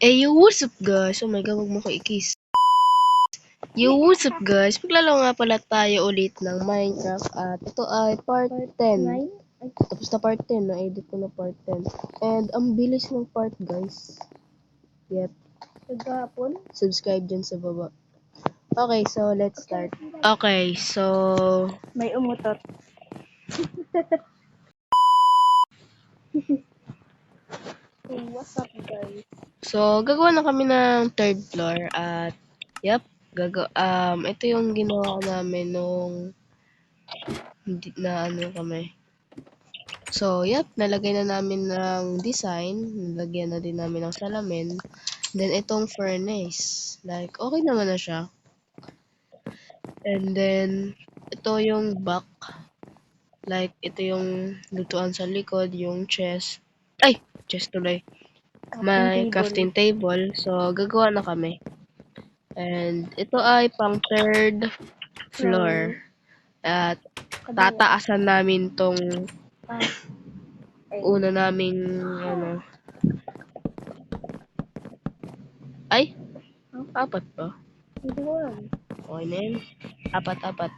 Yo, what's up guys? Oh my god, wag mo ko i-kiss. Yo, what's up guys? Maglalaro nga pala tayo ulit ng Minecraft at ito ay part 10. Tapos na part 10, na-edit ko na part 10. And ang bilis ng part guys. Yep. Subscribe dyan sa baba. Okay, so let's start. Okay, so... May umutot. What's up, guys? So, gagawa na kami ng third floor at yep, ito yung ginawa namin nung hindi na ano kami. So, yep, nalagay na namin ng design, nalagyan na din namin ng salamin. Then itong furnace, like okay naman na siya. And then ito yung back. Like ito yung lutuan sa likod, yung chest. Ay, chest tuloy. May crafting table. So, gagawa na kami. And ito ay pang third floor. At tataasan namin tong una naming ano. Ay, apat pa. Hindi ko alam. Okay na yun. Apat.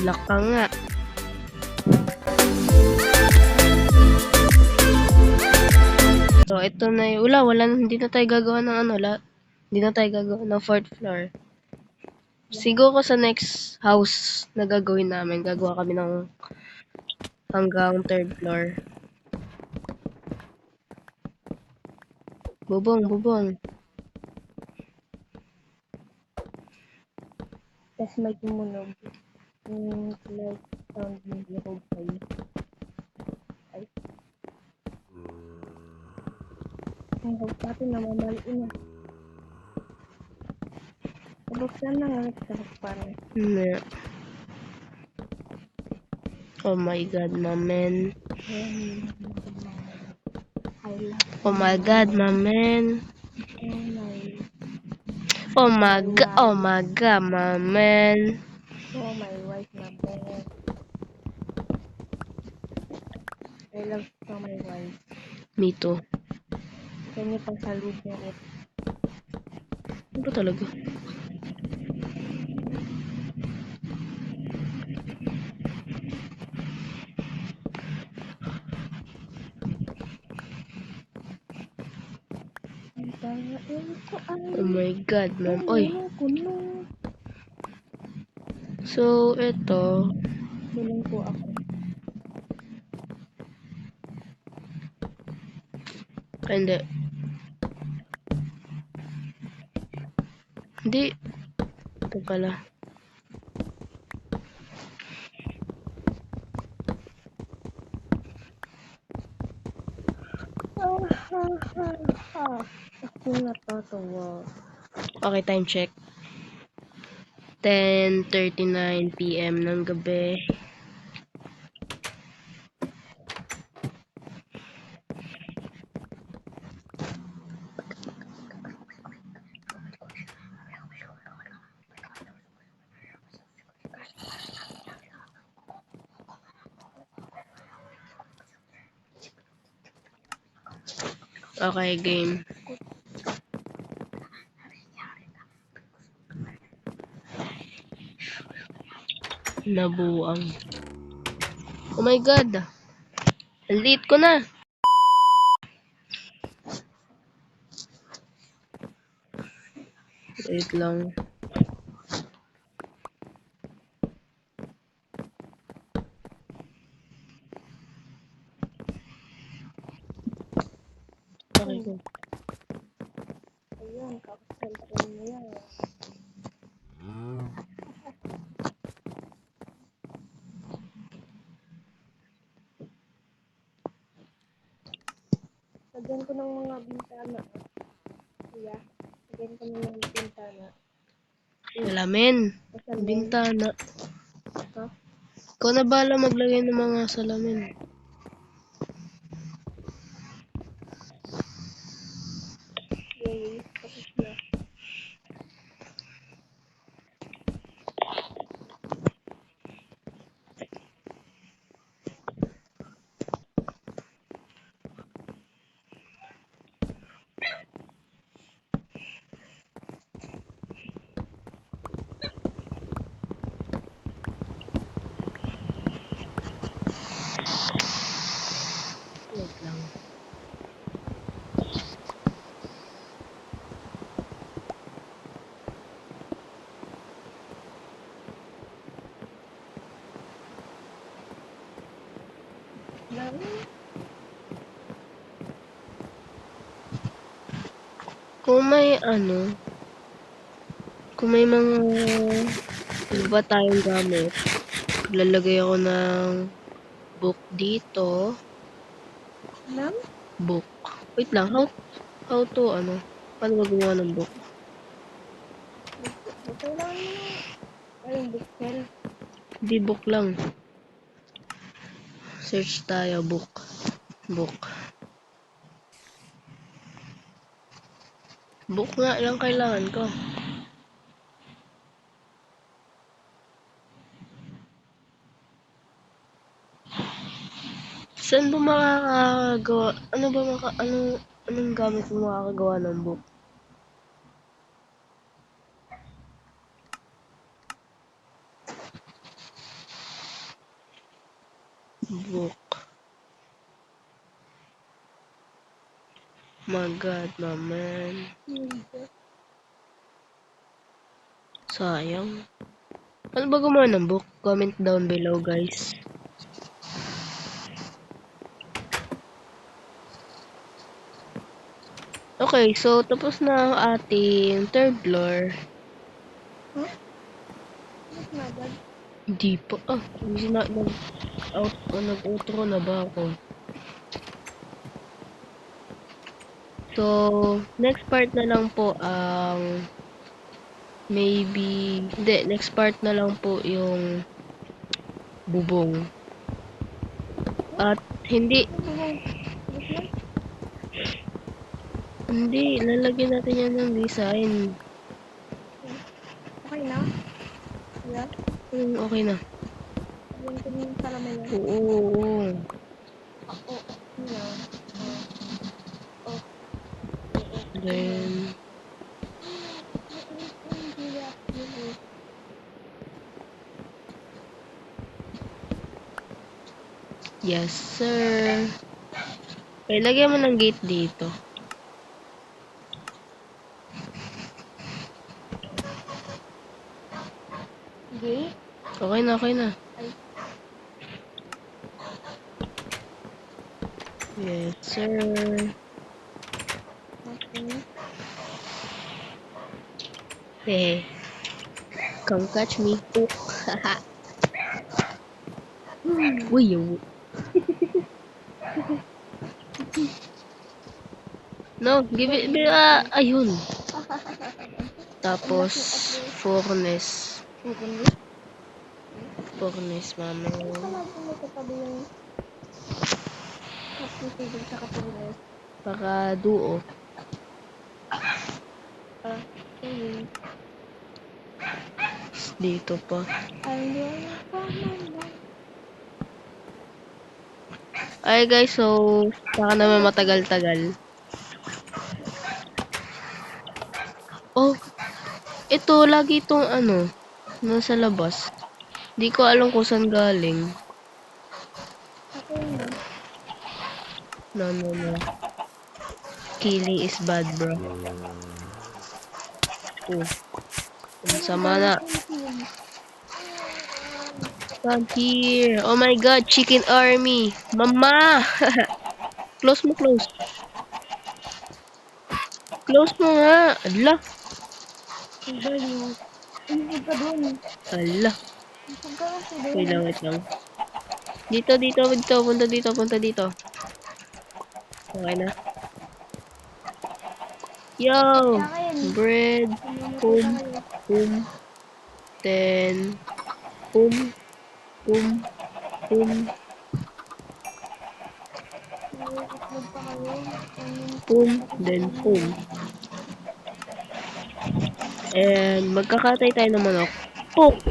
Laka nga. So, ito na yung, hindi na tayo gagawa ng ano, hindi na tayo gagawa ng fourth floor. Siguro sa next house na gagawin namin, gagawa kami ng hanggang third floor. Bubong. Tapos may tumunog. Like, sound ng hirog kayo. Ay. Ang hirog natin namamaliin na. Buksan na nga sa hukpan. Yeah. Oh my god, my man. Oh my god, my man. Oh my god, my man. Oh my wife, my man. I love so my wife. Me too. Kanya pang salud niya it. Ano ba talaga? Oh my god, ma'am. Oy. So, ito. Bilang po ako. Hindi. Hindi. Ito pala. Ako natatawa. Okay, time check. 10:39 PM ng gabi. Okay, game. Nabuang. Oh my god. Late ko na. Wait lang. Okay, go. Ayun, kakasal mo yan. Lagyan ko ng mga bintana. Kuya, lagyan ko ng mga bintana. Salamin. Bintana. Ha? Ikaw na bala maglagay ng mga salamin. Kung may ano, kung may mga ano ba tayong gamit, lalagay ako ng book dito. Ma'am? Book. Wait lang, how to ano? Paano ba gumawa ng book? Kailangan mo na. Ayun, bookshelf. Hindi book lang. Search tayo, book. Book. Book nga lang kailangan ko. Saan ba makakagawa? Ano ba anong gamit mo makakagawa ng book? Book. My God, naman. Sayang. Ano ba gumawa ng book? Comment down below, guys. Okay, so tapos na ang ating third floor. Huh? Mas na agad. Hindi pa. Nag-outro na ba ako? So, next part na lang po ang next part na lang po yung bubong. At hindi, lalagyan natin yan ng design. Okay na? Yeah? Okay na. Yung tingin sa laman yan. Oo. Oo. Yeah. Oh. Then, yes, sir. Okay, lagyan mo ng gate dito. Gate? Okay na, okay na. Ay. Yes, sir. Okay. Hey, come catch me. Oh, haha. Uy, yung... No, give it, ayun. Tapos, furnace. Furnace, mama. Palagi mo katabi yung kapitid sa kapitid. Para duo. Ayun. Dito pa. Ayun pa man. Ay guys, so, baka naman matagal-tagal. Oh, ito, lagi itong ano, nasa labas. Di ko alam kung saan galing. Ako yun. No. Killing is bad, bro. Oh, ang sama na. Stand here. Oh my god, chicken army. Mama! Close mo, close. Close mo nga. Ala. Ang galing. Inisip ka dun. Ala. Inisip ka kasi dun. Wait lang. Dito. Punta dito. Okay na. Yo! Bread. Boom. Then. Boom. Itlog pa kayo. Boom. Then boom. And magkakatay tayo ng manok. Pok.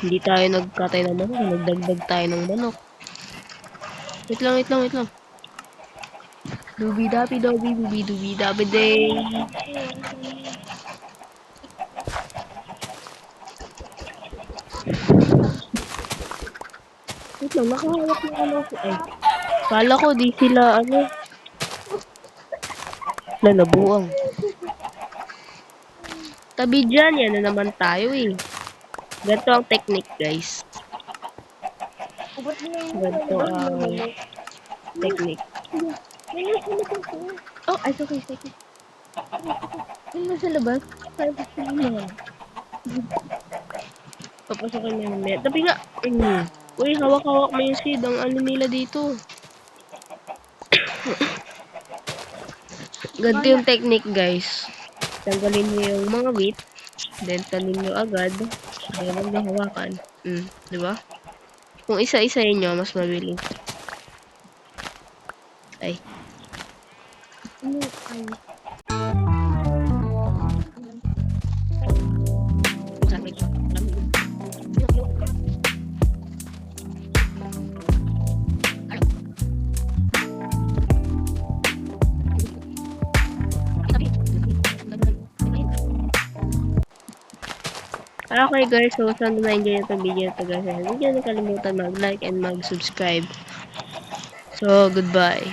Hindi tayo nagkatay ng manok. Nagdagdag tayo ng manok. Wait lang. Dubi day. Wait lang, nakahawak ng ano ko. Ay, kala ko di sila ano. Nabuang. Tabi dyan, yan na naman tayo eh. Ganito ang technique, guys. Ubat mo yung Ganito ang technique. Yan nasa labas ko. Oh, ay, okay, okay. Yan nasa labas. Para sasabihin mo ano. Papasokin mo yung mamaya. Tapi nga, uy, hawak-hawak mo yung seed. Ang ano nila dito. Ganito yung technique, guys. Tanggalin nyo yung mga wheat. Then, tanin nyo agad. Then, huwag nyo hawakan. Di ba? Kung isa-isayin nyo, mas mabilis. Ay. Ano, ay. Okay guys, so sana na-enjoy nyo itong video ito guys. Hindi nyo nakalimutan mag-like and mag-subscribe. So, goodbye.